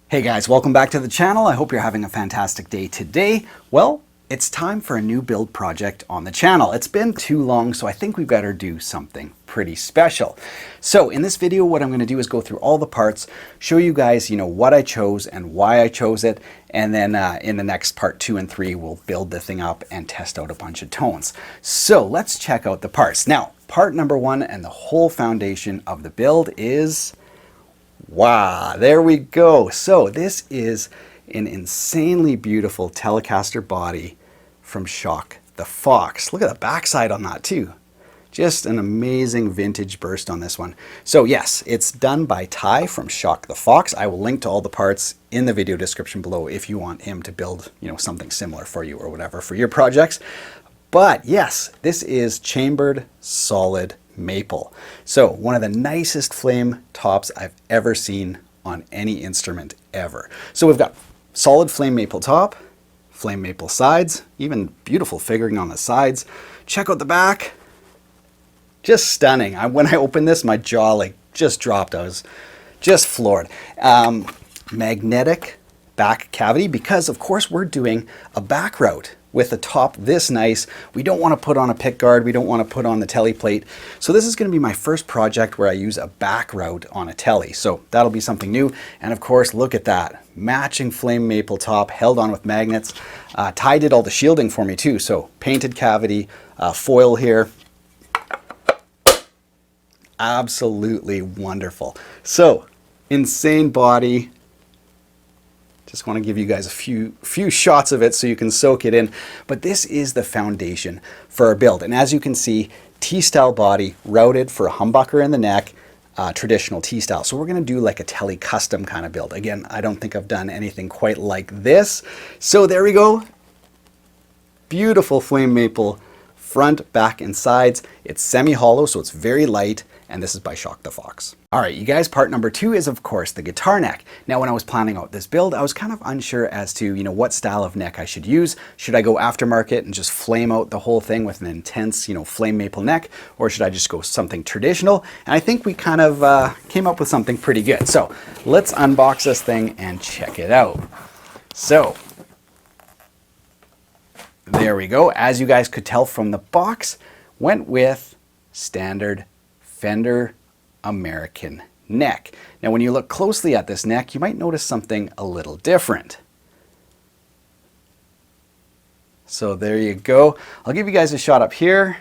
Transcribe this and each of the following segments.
Hey guys, welcome back to the channel. I hope you're having a fantastic day today. Well, it's time for a new build project on the channel. It's been too long, so I think we've got to do something pretty special. So in this video, what I'm going to do is go through all the parts, show you guys, what I chose and why I chose it. And then in the next part 2 and 3, we'll build the thing up and test out a bunch of tones. So let's check out the parts. Now, part number 1 and the whole foundation of the build is, wow, there we go. So this is an insanely beautiful Telecaster body from Shock the Fox. Look at the backside on that too. Just an amazing vintage burst on this one. So yes, it's done by Ty from Shock the Fox. I will link to all the parts in the video description below if you want him to build, something similar for you or whatever for your projects. But yes, this is chambered solid maple. So one of the nicest flame tops I've ever seen on any instrument ever. So we've got solid flame maple top, flame maple sides, even beautiful figuring on the sides. Check out the back. Just stunning. When I opened this, my jaw just dropped. I was just floored. Magnetic back cavity, because of course we're doing a back route with the top this nice. We don't want to put on a pick guard. We don't want to put on the telly plate. So this is going to be my first project where I use a back route on a telly. So that'll be something new. And of course, look at that. Matching flame maple top held on with magnets. Ty did all the shielding for me too. So painted cavity, foil here. Absolutely wonderful. So insane body. Just want to give you guys a few shots of it so you can soak it in. But this is the foundation for our build. And as you can see, T-style body, routed for a humbucker in the neck, traditional T-style. So we're going to do like a telly custom kind of build. Again, I don't think I've done anything quite like this. So there we go. Beautiful flame maple front, back, and sides. It's semi-hollow, so it's very light. And this is by Shock the Fox. All right, you guys, part number 2 is of course the guitar neck. Now, when I was planning out this build, I was kind of unsure as to, what style of neck I should use. Should I go aftermarket and just flame out the whole thing with an intense, flame maple neck? Or should I just go something traditional? And I think we kind of came up with something pretty good. So let's unbox this thing and check it out. So there we go. As you guys could tell from the box, went with standard Fender American neck. Now, when you look closely at this neck, you might notice something a little different. So there you go. I'll give you guys a shot up here.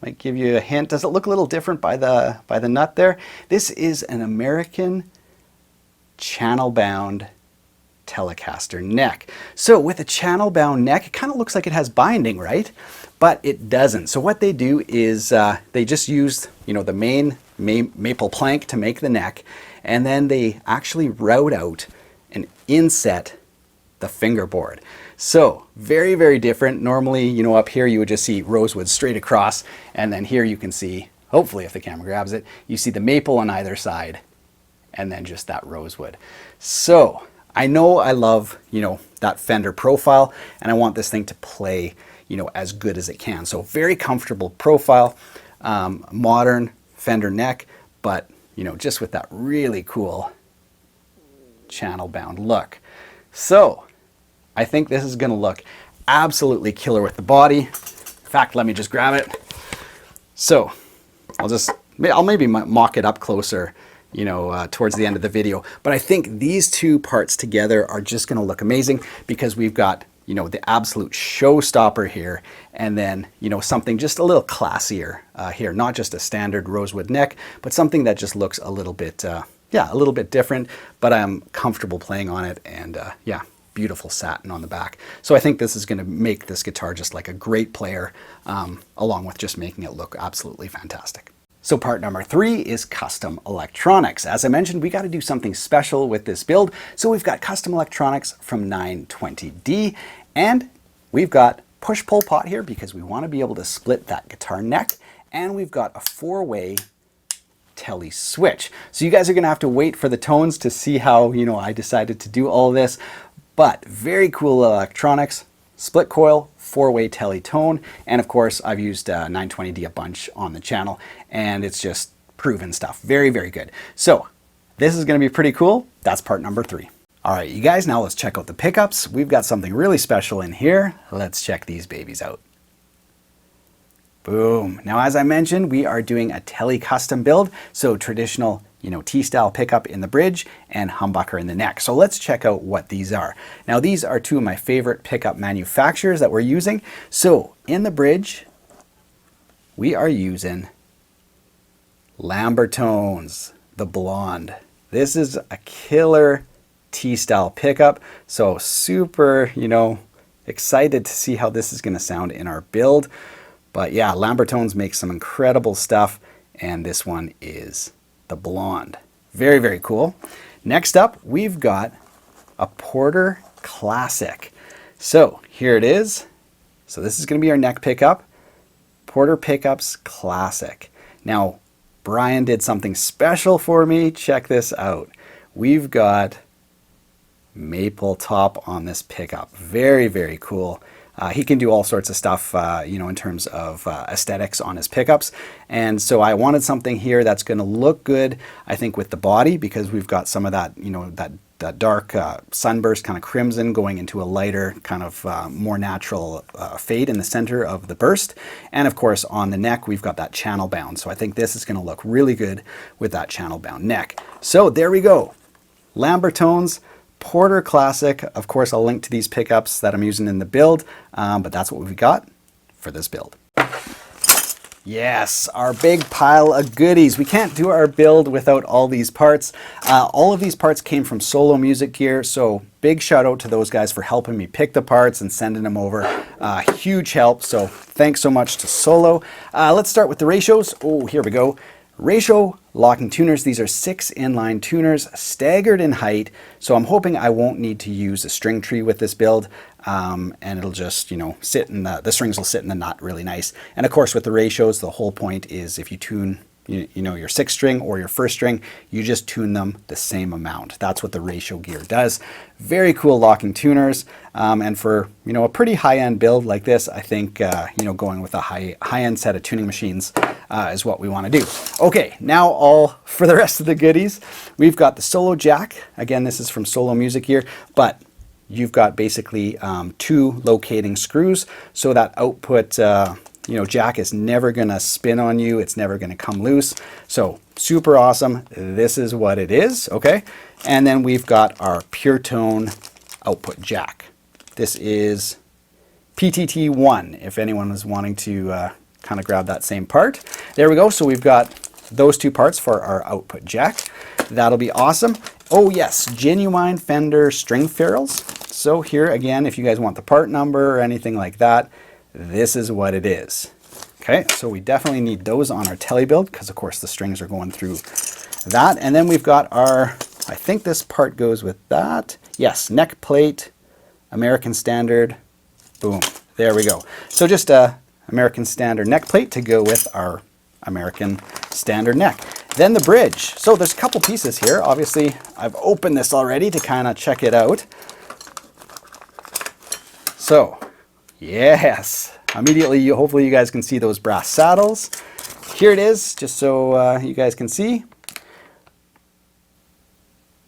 Might give you a hint. Does it look a little different by the nut there? This is an American channel-bound Telecaster neck. So with a channel-bound neck, it kind of looks like it has binding, right? But it doesn't. So what they do is they just use, the main maple plank to make the neck, and then they actually route out and inset the fingerboard. So very, very different. Normally, up here you would just see rosewood straight across, and then here you can see, hopefully if the camera grabs it, you see the maple on either side, and then just that rosewood. So I know I love, that Fender profile, and I want this thing to play, as good as it can. So very comfortable profile, modern Fender neck, but, just with that really cool channel bound look. So I think this is going to look absolutely killer with the body. In fact, let me just grab it. So I'll maybe mock it up closer, towards the end of the video. But I think these two parts together are just going to look amazing because we've got, the absolute showstopper here, and then, something just a little classier here. Not just a standard rosewood neck, but something that just looks a little bit, a little bit different, but I'm comfortable playing on it, and beautiful satin on the back. So I think this is going to make this guitar just like a great player, along with just making it look absolutely fantastic. So part number 3 is custom electronics. As I mentioned, we got to do something special with this build. So we've got custom electronics from 920D, and we've got push-pull pot here because we want to be able to split that guitar neck, and we've got a 4-way telly switch. So you guys are going to have to wait for the tones to see how, I decided to do all this, but very cool electronics. Split coil, 4-way telly tone, and of course I've used 920D a bunch on the channel, and it's just proven stuff. Very, very good. So This is going to be pretty cool. That's part number 3. All right, you guys, now let's check out the pickups. We've got something really special in here. Let's check these babies out. Boom. Now, as I mentioned, we are doing a tele custom build. So traditional, T-style pickup in the bridge and humbucker in the neck. So let's check out what these are. Now, these are 2 of my favorite pickup manufacturers that we're using. So in the bridge, we are using Lambertones, the blonde. This is a killer T-style pickup. So super, excited to see how this is going to sound in our build. But yeah, Lambertones makes some incredible stuff, and this one is the blonde. Very, very cool. Next up, we've got a Porter Classic. So here it is. So this is going to be our neck pickup. Porter Pickups Classic. Now, Brian did something special for me. Check this out. We've got maple top on this pickup. Very, very cool. He can do all sorts of stuff, in terms of aesthetics on his pickups. And so I wanted something here that's going to look good, I think, with the body, because we've got some of that, that dark sunburst kind of crimson going into a lighter kind of more natural fade in the center of the burst. And of course, on the neck, we've got that channel bound. So I think this is going to look really good with that channel bound neck. So there we go. Lambertones Porter Classic. Of course, I'll link to these pickups that I'm using in the build, but that's what we've got for this build. Yes, our big pile of goodies. We can't do our build without all these parts. All of these parts came from Solo Music Gear, so big shout out to those guys for helping me pick the parts and sending them over. Huge help, so thanks so much to Solo. Let's start with the ratios. Oh, here we go. Ratio locking tuners. These are 6 inline tuners, staggered in height. So I'm hoping I won't need to use a string tree with this build, and it'll just, sit in the strings will sit in the nut really nice. And of course, with the ratios, the whole point is if you tune your 6th string or your 1st string, you just tune them the same amount. That's what the ratio gear does. Very cool locking tuners, and for a pretty high-end build like this, I think going with a high-end set of tuning machines is what we want to do. Okay, now all for the rest of the goodies. We've got the solo jack. Again, this is from Solo Music Gear, but you've got basically 2 locating screws, so that output jack is never going to spin on you. It's never going to come loose. So super awesome. This is what it is. Okay. And then we've got our Pure Tone output jack. This is PTT1, if anyone was wanting to kind of grab that same part. There we go. So we've got those 2 parts for our output jack. That'll be awesome. Oh yes, genuine Fender string ferrules. So here again, if you guys want the part number or anything like that, this is what it is. Okay, so we definitely need those on our tele build because of course the strings are going through that. And then we've got our, I think this part goes with that. Yes, neck plate, American Standard, boom, there we go. So just a American Standard neck plate to go with our American Standard neck. Then the bridge. So there's a couple pieces here. Obviously, I've opened this already to kind of check it out. So, yes, immediately, hopefully you guys can see those brass saddles. Here it is, just so you guys can see.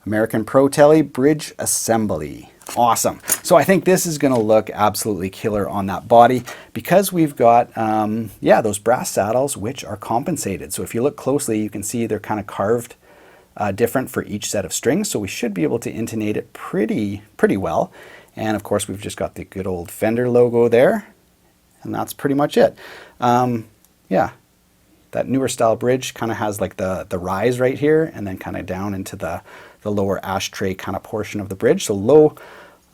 American Pro Tele Bridge Assembly. Awesome. So I think this is going to look absolutely killer on that body because we've got, those brass saddles, which are compensated. So if you look closely, you can see they're kind of carved different for each set of strings. So we should be able to intonate it pretty well. And of course, we've just got the good old Fender logo there. And that's pretty much it. That newer style bridge kind of has like the rise right here and then kind of down into the lower ashtray kind of portion of the bridge. So low,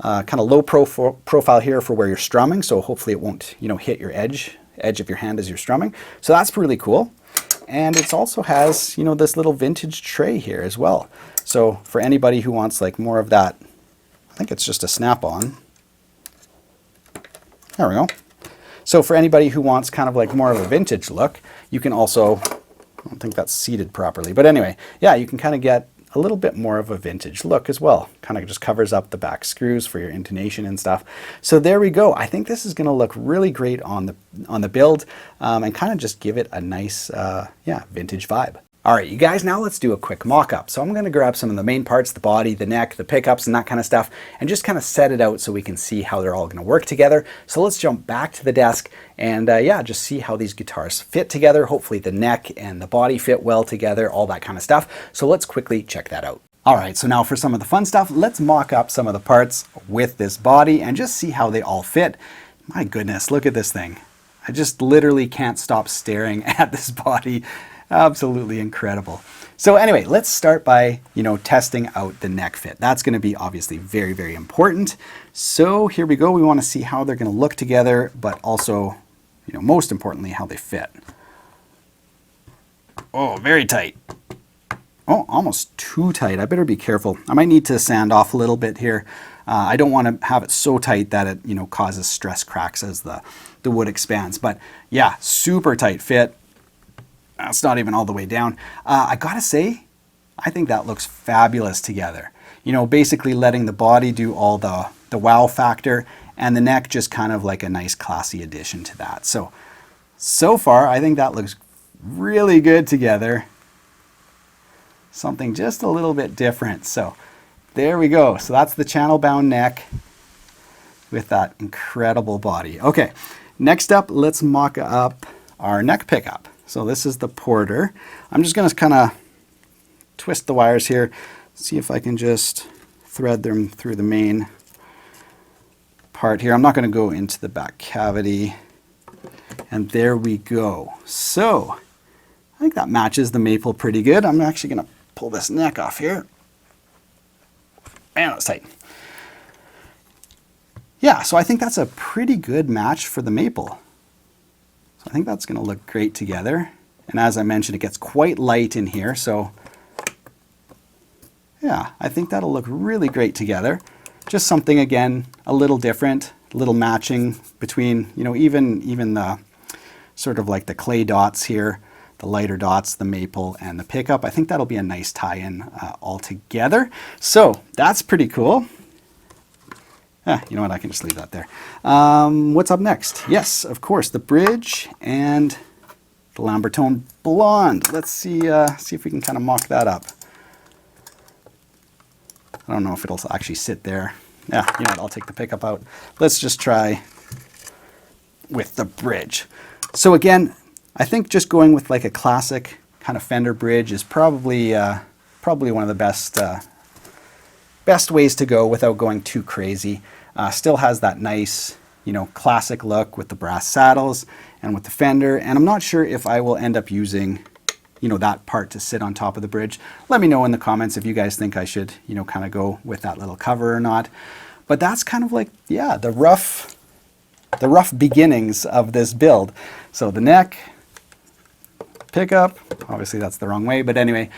kind of low profile here for where you're strumming. So hopefully it won't, hit your edge of your hand as you're strumming. So that's really cool. And it also has, this little vintage tray here as well. So for anybody who wants like more of that, I think it's just a snap-on. There we go. So for anybody who wants kind of like more of a vintage look, you can also, I don't think that's seated properly, but anyway, yeah, you can kind of get a little bit more of a vintage look as well. Kind of just covers up the back screws for your intonation and stuff. So there we go. I think this is going to look really great on the build and kind of just give it a nice, vintage vibe. All right, you guys, now let's do a quick mock-up. So I'm going to grab some of the main parts, the body, the neck, the pickups, and that kind of stuff, and just kind of set it out so we can see how they're all going to work together. So let's jump back to the desk and yeah, just see how these guitars fit together. Hopefully the neck and the body fit well together, all that kind of stuff. So let's quickly check that out. All right, so now for some of the fun stuff, let's mock up some of the parts with this body and just see how they all fit. My goodness, look at this thing. I just literally can't stop staring at this body. Absolutely incredible. So anyway, let's start by, testing out the neck fit. That's going to be obviously very, very important. So here we go. We want to see how they're going to look together, but also, most importantly, how they fit. Oh, very tight. Oh, almost too tight. I better be careful. I might need to sand off a little bit here. I don't want to have it so tight that it, causes stress cracks as the wood expands. But yeah, super tight fit. It's not even all the way down. I gotta say, I think that looks fabulous together. Basically letting the body do all the wow factor and the neck just kind of like a nice classy addition to that. So far, I think that looks really good together. Something just a little bit different. So there we go. So that's the channel bound neck with that incredible body. Okay, next up, let's mock up our neck pickup. So this is the Porter. I'm just gonna kind of twist the wires here, see if I can just thread them through the main part here. I'm not gonna go into the back cavity. And there we go. So I think that matches the maple pretty good. I'm actually gonna pull this neck off here. And it's tight. Yeah, so I think that's a pretty good match for the maple. So I think that's going to look great together. And as I mentioned, it gets quite light in here. So yeah, I think that'll look really great together. Just something, again, a little different, a little matching between, even the sort of like the clay dots here, the lighter dots, the maple, and the pickup. I think that'll be a nice tie-in all together. So that's pretty cool. You know what, I can just leave that there. What's up next? Yes, of course, the bridge and the Lambertone Blonde. Let's see if we can kind of mock that up. I don't know if it'll actually sit there. Yeah, you know what, I'll take the pickup out. Let's just try with the bridge. So again, I think just going with like a classic kind of Fender bridge is probably one of the best ways to go without going too crazy. Still has that nice, classic look with the brass saddles and with the Fender. And I'm not sure if I will end up using, that part to sit on top of the bridge. Let me know in the comments if you guys think I should, kind of go with that little cover or not. But that's kind of like, yeah, the rough beginnings of this build. So the neck, pickup, obviously that's the wrong way, but anyway,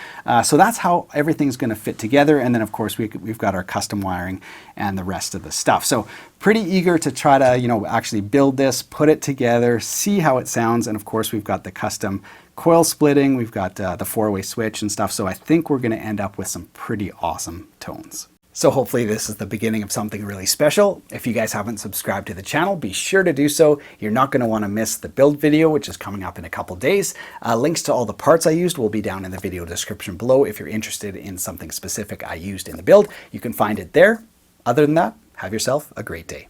so that's how everything's going to fit together. And then of course we've got our custom wiring and the rest of the stuff. So pretty eager to try to actually build this, put it together, see how it sounds. And of course we've got the custom coil splitting, we've got the four-way switch and stuff. So I think we're going to end up with some pretty awesome tones. So hopefully this is the beginning of something really special. If you guys haven't subscribed to the channel, be sure to do so. You're not going to want to miss the build video, which is coming up in a couple days. Links to all the parts I used will be down in the video description below. If you're interested in something specific I used in the build, you can find it there. Other than that, have yourself a great day.